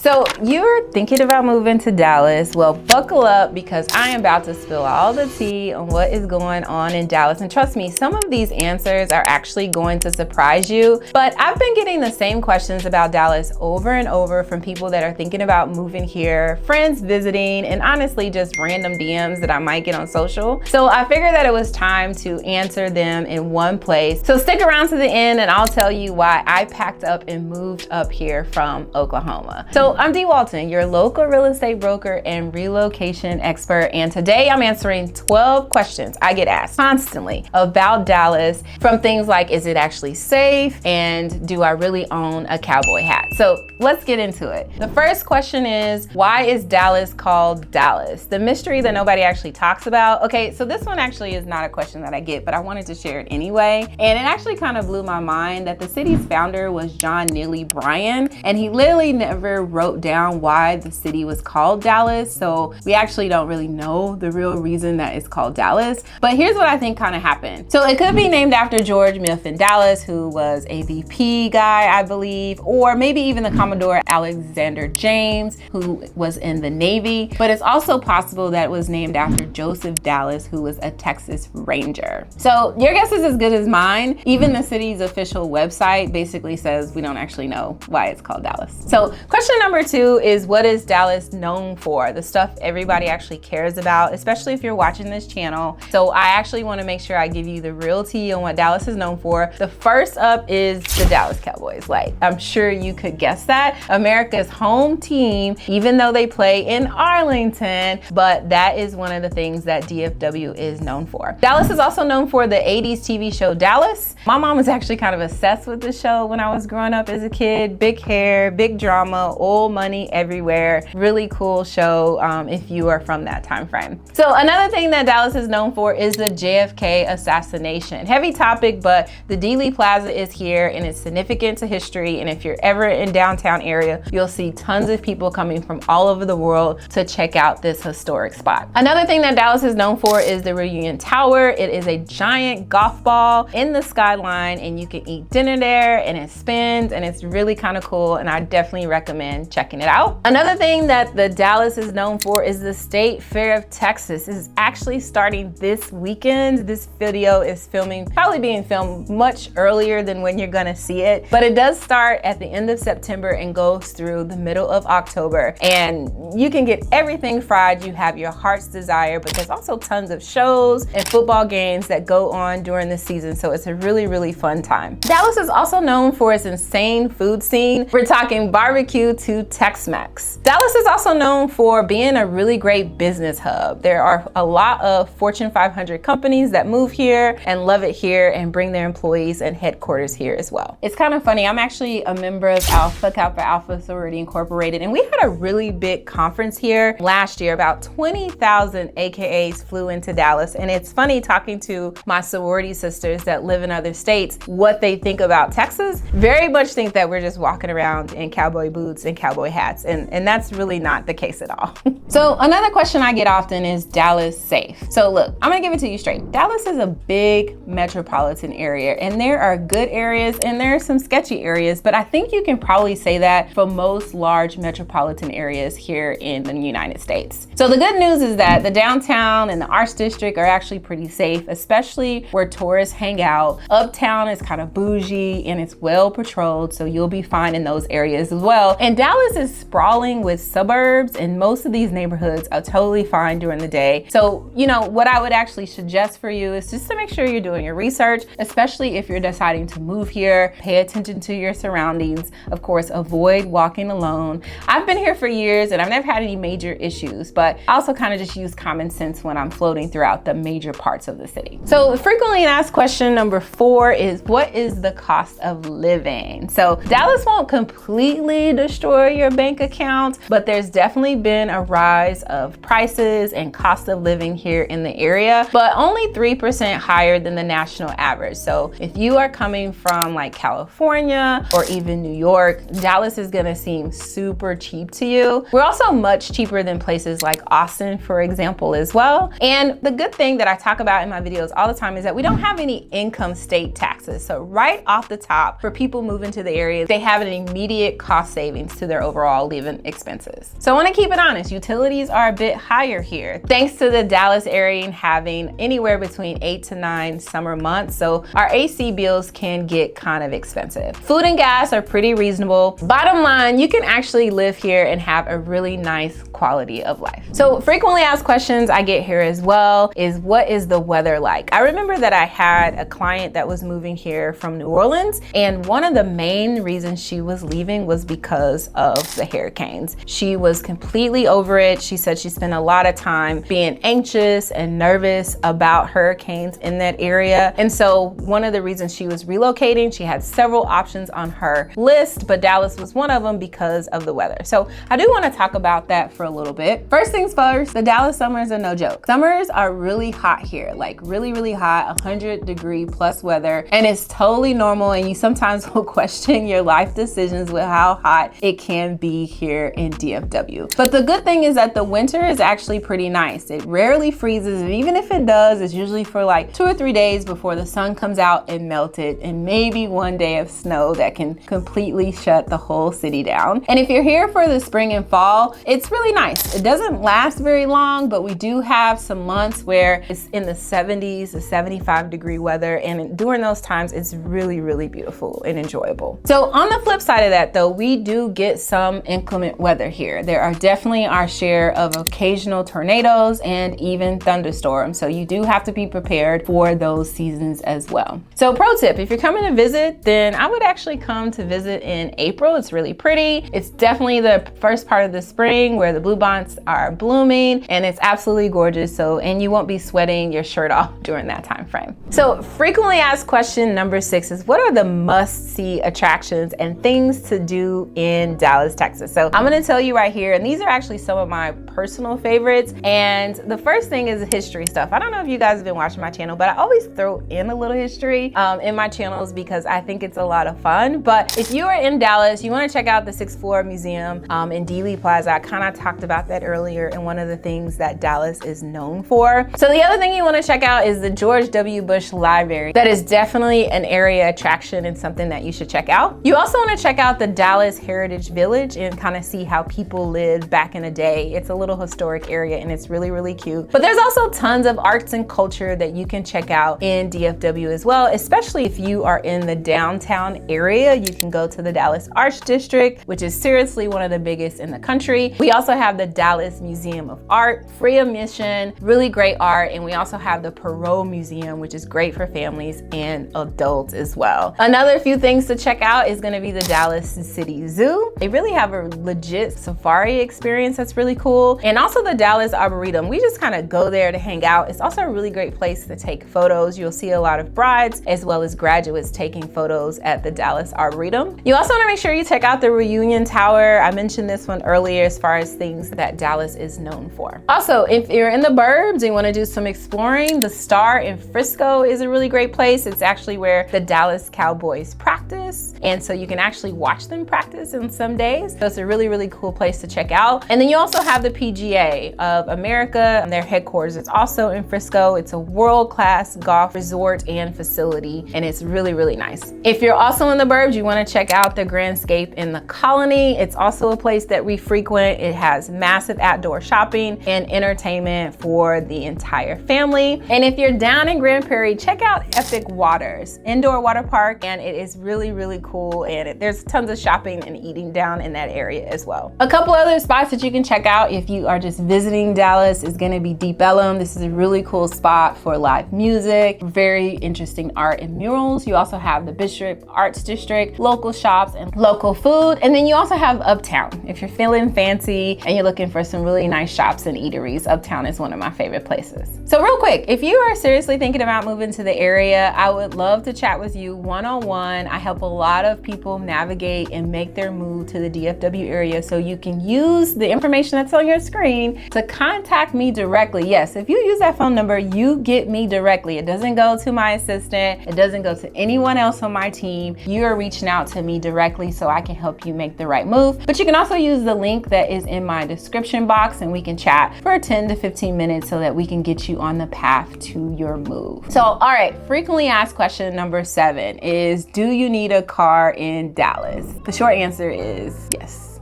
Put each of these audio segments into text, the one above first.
So you're thinking about moving to Dallas. Well, buckle up because I am about to spill all the tea on what is going on in Dallas. And trust me, some of these answers are actually going to surprise you. But I've been getting the same questions about Dallas over and over from people that are thinking about moving here, friends visiting, and honestly, just random DMs that I might get on social. So I figured that it was time to answer them in one place. So stick around to the end and I'll tell you why I packed up and moved up here from Oklahoma. So I'm Dee Walton, your local real estate broker and relocation expert. And today I'm answering 12 questions I get asked constantly about Dallas, from things like, is it actually safe? And do I really own a cowboy hat? So let's get into it. The first question is, why is Dallas called Dallas? The mystery that nobody actually talks about. Okay, so this one actually is not a question that I get, but I wanted to share it anyway. And it actually kind of blew my mind that the city's founder was John Neely Bryan, and he literally never wrote down why the city was called Dallas. So we actually don't really know the real reason that it's called Dallas. But here's what I think kind of happened. So it could be named after George Mifflin Dallas, who was a VP guy, I believe, or maybe even the Commodore Alexander James, who was in the Navy. But it's also possible that it was named after Joseph Dallas, who was a Texas Ranger. So your guess is as good as mine. Even the city's official website basically says we don't actually know why it's called Dallas. So question number 2 is, what is Dallas known for? The stuff everybody actually cares about, especially if you're watching this channel. So I actually want to make sure I give you the real tea on what Dallas is known for. The first up is the Dallas Cowboys. Like, I'm sure you could guess that. America's home team, even though they play in Arlington, but that is one of the things that DFW is known for. Dallas is also known for the 80s TV show Dallas. My mom was actually kind of obsessed with the show when I was growing up as a kid. Big hair, big drama, old money everywhere. Really cool show if you are from that time frame. So another thing that Dallas is known for is the JFK assassination. Heavy topic, but the Dealey Plaza is here and it's significant to history. And if you're ever in downtown area, you'll see tons of people coming from all over the world to check out this historic spot. Another thing that Dallas is known for is the Reunion Tower. It is a giant golf ball in the skyline and you can eat dinner there and it spins and it's really kind of cool, and I definitely recommend checking it out. Another thing that the Dallas is known for is the State Fair of Texas. This is actually starting this weekend. This video is probably being filmed much earlier than when you're gonna see it, but it does start at the end of September and goes through the middle of October, and you can get everything fried you have your heart's desire, but there's also tons of shows and football games that go on during the season, so it's a really, really fun time. Dallas is also known for its insane food scene. We're talking barbecue to Tex-Mex. Dallas is also known for being a really great business hub. There are a lot of Fortune 500 companies that move here and love it here and bring their employees and headquarters here as well. It's kind of funny, I'm actually a member of Kappa Alpha Sorority Incorporated, and we had a really big conference here last year. About 20,000 AKAs flew into Dallas, and it's funny talking to my sorority sisters that live in other states what they think about Texas. Very much think that we're just walking around in cowboy boots and cowboy hats, and that's really not the case at all. So another question I get often is Dallas safe? So look, I'm gonna give it to you straight. Dallas is a big metropolitan area, and there are good areas and there are some sketchy areas, but I think you can probably say that for most large metropolitan areas here in the United States. So the good news is that the downtown and the Arts District are actually pretty safe, especially where tourists hang out. Uptown is kind of bougie and it's well patrolled, so you'll be fine in those areas as well. And Dallas is sprawling with suburbs, and most of these neighborhoods are totally fine during the day. So, you know, what I would actually suggest for you is just to make sure you're doing your research, especially if you're deciding to move here. Pay attention to your surroundings. Of course, avoid walking alone. I've been here for years and I've never had any major issues, but I also kind of just use common sense when I'm floating throughout the major parts of the city. So frequently asked question number 4 is, what is the cost of living? So Dallas won't completely destroy your bank account, but there's definitely been a rise of prices and cost of living here in the area, but only 3% higher than the national average. So if you are coming from like California or even New York, Dallas is gonna seem super cheap to you. We're also much cheaper than places like Austin, for example, as well. And the good thing that I talk about in my videos all the time is that we don't have any income state taxes. So right off the top, for people moving to the area, they have an immediate cost savings to their their overall living expenses. So I want to keep it honest, utilities are a bit higher here, thanks to the Dallas area having anywhere between 8 to 9 summer months. So our AC bills can get kind of expensive. Food and gas are pretty reasonable. Bottom line, you can actually live here and have a really nice quality of life. So frequently asked questions I get here as well is, what is the weather like? I remember that I had a client that was moving here from New Orleans, and one of the main reasons she was leaving was because of the hurricanes. She was completely over it. She said she spent a lot of time being anxious and nervous about hurricanes in that area. And so one of the reasons she was relocating, she had several options on her list, but Dallas was one of them because of the weather. So I do want to talk about that for a little bit. First things first, the Dallas summers are no joke. Summers are really hot here, like really, really hot, 100-degree plus weather, and it's totally normal, and you sometimes will question your life decisions with how hot it can be here in DFW. But the good thing is that the winter is actually pretty nice. It rarely freezes, and even if it does, it's usually for like 2 or 3 days before the sun comes out and melts it, and maybe one day of snow that can completely shut the whole city down. And if you're here for the spring and fall, it's really nice. It doesn't last very long, but we do have some months where it's in the 70s to 75-degree weather, and during those times it's really, really beautiful and enjoyable. So on the flip side of that though, we do get some inclement weather here. There are definitely our share of occasional tornadoes and even thunderstorms, so you do have to be prepared for those seasons as well. So pro tip, if you're coming to visit, then I would actually come to visit in April. It's really pretty. It's definitely the first part of the spring where the bluebonns are blooming, and it's absolutely gorgeous. So, and you won't be sweating your shirt off during that time frame. So frequently asked question number 6 is, what are the must-see attractions and things to do in Dallas, Texas? So I'm gonna tell you right here, and these are actually some of my personal favorites. And the first thing is history stuff. I don't know if you guys have been watching my channel, but I always throw in a little history in my channels because I think it's a lot of fun. But if you are in Dallas, you wanna check out the 6th floor museum in Dealey Plaza. I kind of talked about that earlier, and one of the things that Dallas is known for. So the other thing you wanna check out is the George W. Bush Library. That is definitely an area attraction and something that you should check out. You also wanna check out the Dallas Heritage Village and kind of see how people lived back in the day. It's a little historic area and it's really, really cute. But there's also tons of arts and culture that you can check out in DFW as well, especially if you are in the downtown area. You can go to the Dallas Arts District, which is seriously one of the biggest in the country. We also have the Dallas Museum of Art, free admission, really great art. And we also have the Perot Museum, which is great for families and adults as well. Another few things to check out is gonna be the Dallas City Zoo. They really have a legit safari experience that's really cool. And also the Dallas Arboretum. We just kind of go there to hang out. It's also a really great place to take photos. You'll see a lot of brides as well as graduates taking photos at the Dallas Arboretum. You also wanna make sure you check out the Reunion Tower. I mentioned this one earlier as far as things that Dallas is known for. Also, if you're in the burbs and you wanna do some exploring, the Star in Frisco is a really great place. It's actually where the Dallas Cowboys practice. And so you can actually watch them practice in some days. So it's a really, really cool place to check out. And then you also have the PGA of America, and their headquarters is also in Frisco. It's a world-class golf resort and facility, and it's really, really nice. If you're also in the burbs, you wanna check out the Grandscape in the Colony. It's also a place that we frequent. It has massive outdoor shopping and entertainment for the entire family. And if you're down in Grand Prairie, check out Epic Waters, indoor water park, and it is really, really cool. And there's tons of shopping and eating down in that area as well. A couple other spots that you can check out if you are just visiting Dallas is gonna be Deep Ellum. This is a really cool spot for live music, very interesting art and murals. You also have the Bishop Arts District, local shops and local food. And then you also have Uptown. If you're feeling fancy and you're looking for some really nice shops and eateries, Uptown is one of my favorite places. So real quick, if you are seriously thinking about moving to the area, I would love to chat with you one-on-one. I help a lot of people navigate and make their move to the DFW area, so you can use the information that's on your screen to contact me directly. Yes, if you use that phone number, you get me directly. It doesn't go to my assistant. It doesn't go to anyone else on my team. You are reaching out to me directly so I can help you make the right move. But you can also use the link that is in my description box, and we can chat for 10 to 15 minutes so that we can get you on the path to your move. So, all right, frequently asked question number 7 is, do you need a car in Dallas? The short answer is yes.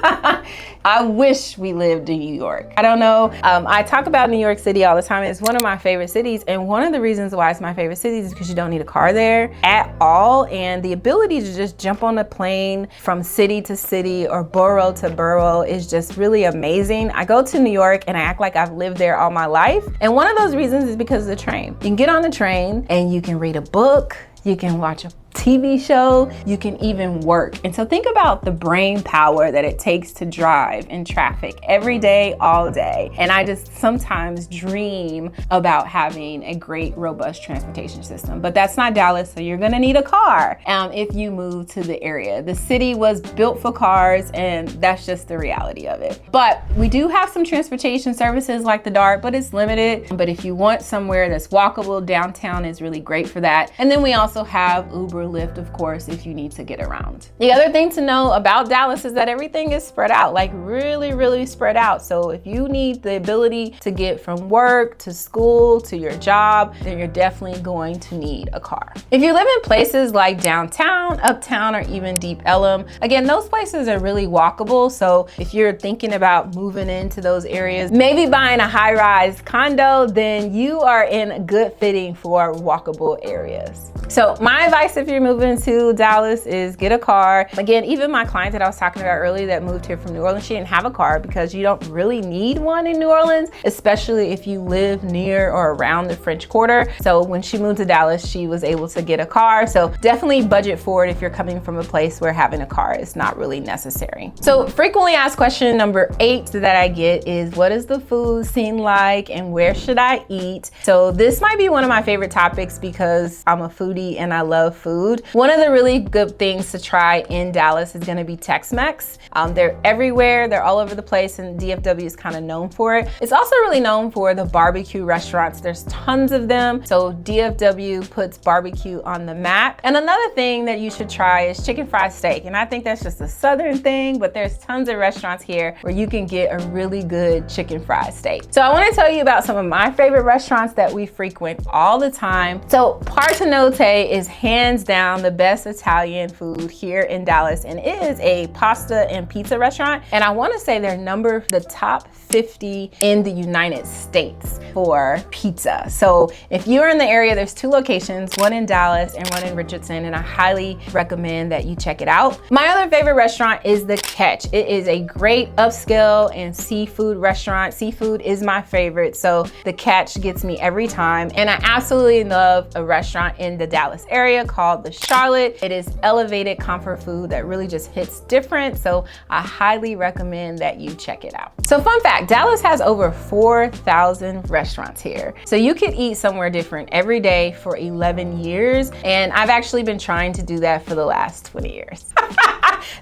I wish we lived in New York. I don't know. I talk about New York City all the time. It's one of my favorite cities. And one of the reasons why it's my favorite city is because you don't need a car there at all. And the ability to just jump on a plane from city to city or borough to borough is just really amazing. I go to New York and I act like I've lived there all my life. And one of those reasons is because of the train. You can get on the train and you can read a book, you can watch a TV show, you can even work. And so think about the brain power that it takes to drive in traffic every day, all day. And I just sometimes dream about having a great, robust transportation system. But that's not Dallas, so you're gonna need a car if you move to the area. The city was built for cars, and that's just the reality of it. But we do have some transportation services like the DART, but it's limited. But if you want somewhere that's walkable, downtown is really great for that. And then we also have Uber, Lyft, of course, if you need to get around. The other thing to know about Dallas is that everything is spread out, like really, really spread out. So if you need the ability to get from work to school to your job, then you're definitely going to need a car. If you live in places like downtown, Uptown, or even deep Ellum, again, those places are really walkable. So if you're thinking about moving into those areas, maybe buying a high-rise condo, then you are in good fitting for walkable areas. So my advice if you're moving to Dallas is get a car. Again, even my client that I was talking about earlier that moved here from New Orleans, she didn't have a car because you don't really need one in New Orleans, especially if you live near or around the French Quarter. So when she moved to Dallas, she was able to get a car. So definitely budget for it if you're coming from a place where having a car is not really necessary. So frequently asked question number 8 that I get is, what is the food scene like and where should I eat? So this might be one of my favorite topics because I'm a foodie and I love food. One of the really good things to try in Dallas is gonna be Tex-Mex. They're everywhere, they're all over the place, and DFW is kind of known for it. It's also really known for the barbecue restaurants. There's tons of them. So DFW puts barbecue on the map. And another thing that you should try is chicken fried steak. And I think that's just a Southern thing, but there's tons of restaurants here where you can get a really good chicken fried steak. So I wanna tell you about some of my favorite restaurants that we frequent all the time. So Partenote is hands down the best Italian food here in Dallas, and it is a pasta and pizza restaurant. And I want to say they're the top 50 in the United States for pizza. So if you're in the area, there's 2 locations, one in Dallas and one in Richardson, and I highly recommend that you check it out. My other favorite restaurant is The Catch. It is a great upscale and seafood restaurant. Seafood is my favorite, so The Catch gets me every time. And I absolutely love a restaurant in the Dallas area called The Charlotte. It is elevated comfort food that really just hits different, so I highly recommend that you check it out. So fun fact, Dallas has over 4,000 restaurants here. So you could eat somewhere different every day for 11 years, and I've actually been trying to do that for the last 20 years.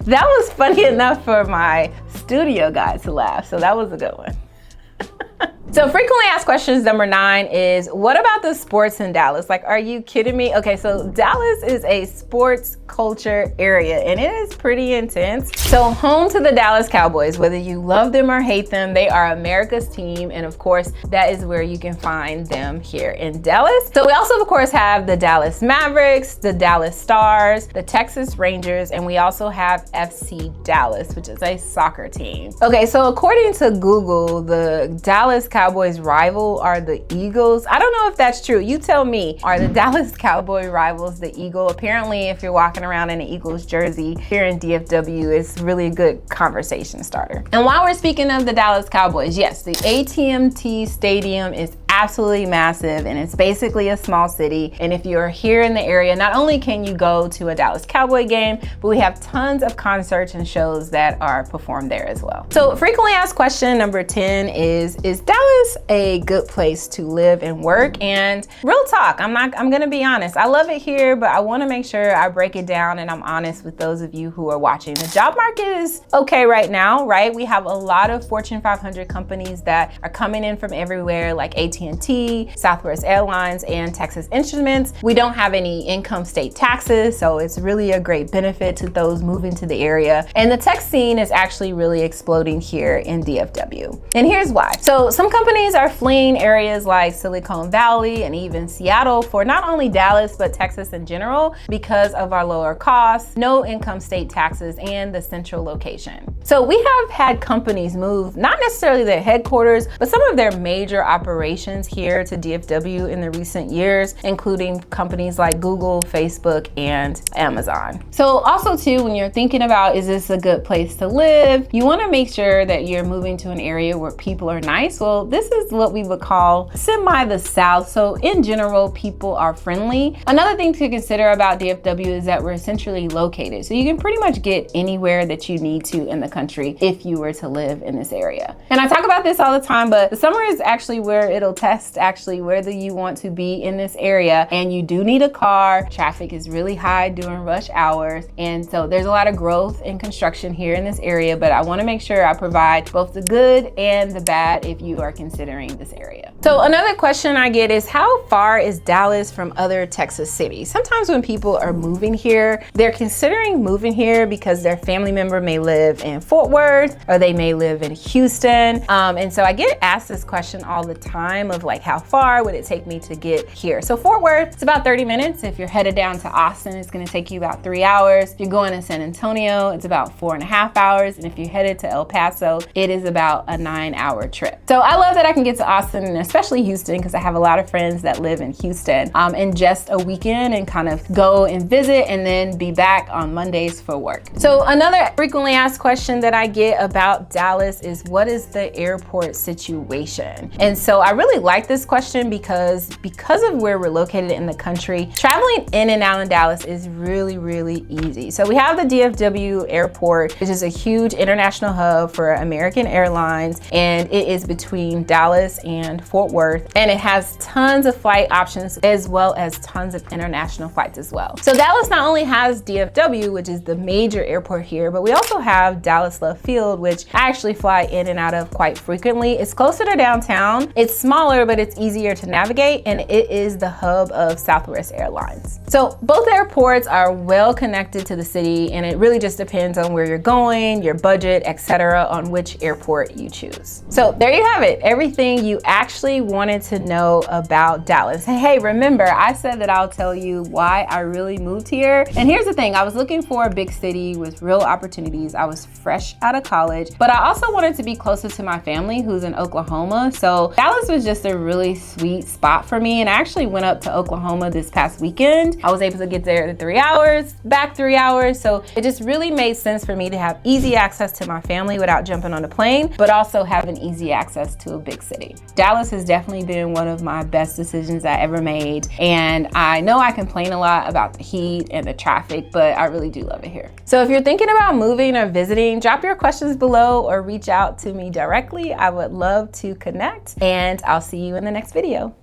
That was funny enough for my studio guy to laugh, so that was a good one. So frequently asked questions number 9 is, what about the sports in Dallas? Like, are you kidding me? Okay, so Dallas is a sports culture area and it is pretty intense. So home to the Dallas Cowboys, whether you love them or hate them, they are America's team. And of course, that is where you can find them here in Dallas. So we also, of course, have the Dallas Mavericks, the Dallas Stars, the Texas Rangers, and we also have FC Dallas, which is a soccer team. Okay, so according to Google, the Dallas Cowboys rival are the Eagles. I don't know if that's true. You tell me. Are the Dallas Cowboy rivals the Eagle? Apparently, if you're walking around in an Eagles jersey here in DFW, it's really a good conversation starter. And while we're speaking of the Dallas Cowboys, yes, the AT&T Stadium is absolutely massive and it's basically a small city. And if you're here in the area, not only can you go to a Dallas Cowboy game, but we have tons of concerts and shows that are performed there as well. So frequently asked question number 10 is Dallas a good place to live and work? And real talk, I'm gonna be honest. I love it here, but I wanna make sure I break it down and I'm honest with those of you who are watching. The job market is okay right now, right? We have a lot of Fortune 500 companies that are coming in from everywhere, like AT&T AT&T, Southwest Airlines, and Texas Instruments. We don't have any income state taxes, so it's really a great benefit to those moving to the area. And the tech scene is actually really exploding here in DFW. And here's why. So some companies are fleeing areas like Silicon Valley and even Seattle for not only Dallas, but Texas in general because of our lower costs, no income state taxes, and the central location. So we have had companies move, not necessarily their headquarters, but some of their major operations here to DFW in the recent years, including companies like Google, Facebook, and Amazon. So also too, when you're thinking about, is this a good place to live? You wanna make sure that you're moving to an area where people are nice. Well, this is what we would call semi the South. So in general, people are friendly. Another thing to consider about DFW is that we're centrally located. So you can pretty much get anywhere that you need to in the country if you were to live in this area. And I talk about this all the time, but the summer is actually where it'll test actually whether you want to be in this area. And you do need a car. Traffic is really high during rush hours. And so there's a lot of growth and construction here in this area, but I wanna make sure I provide both the good and the bad if you are considering this area. So another question I get is, how far is Dallas from other Texas cities? Sometimes when people are moving here, they're considering moving here because their family member may live in Fort Worth or they may live in Houston. And so I get asked this question all the time of like, how far would it take me to get here? So Fort Worth, it's about 30 minutes. If you're headed down to Austin, it's gonna take you about 3 hours. If you're going to San Antonio, it's about 4.5 hours. And if you're headed to El Paso, it is about a 9-hour trip. So I love that I can get to Austin and especially Houston because I have a lot of friends that live in Houston in just a weekend and kind of go and visit and then be back on Mondays for work. So another frequently asked question that I get about Dallas is, what is the airport situation? And so I really like this question because of where we're located in the country, traveling in and out in Dallas is really, really easy. So we have the DFW airport, which is a huge international hub for American Airlines, and it is between Dallas and Fort Worth, and it has tons of flight options as well as tons of international flights as well. So Dallas not only has DFW, which is the major airport here, but we also have Dallas Love Field, which I actually fly in and out of quite frequently. It's closer to downtown, it's smaller, but it's easier to navigate, and it is the hub of Southwest Airlines. So both airports are well connected to the city, and it really just depends on where you're going, your budget, etc., on which airport you choose. So there you have it, everything you actually wanted to know about Dallas. Hey, remember, I said that I'll tell you why I really moved here. And here's the thing, I was looking for a big city with real opportunities. I was fresh out of college, but I also wanted to be closer to my family who's in Oklahoma. So Dallas was just a really sweet spot for me. And I actually went up to Oklahoma this past weekend. I was able to get there in 3 hours, back 3 hours. So it just really made sense for me to have easy access to my family without jumping on a plane, but also having easy access to a big city. Dallas has definitely been one of my best decisions I ever made. And I know I complain a lot about the heat and the traffic, but I really do love it here. So if you're thinking about moving or visiting, drop your questions below or reach out to me directly. I would love to connect, and I'll see you in the next video.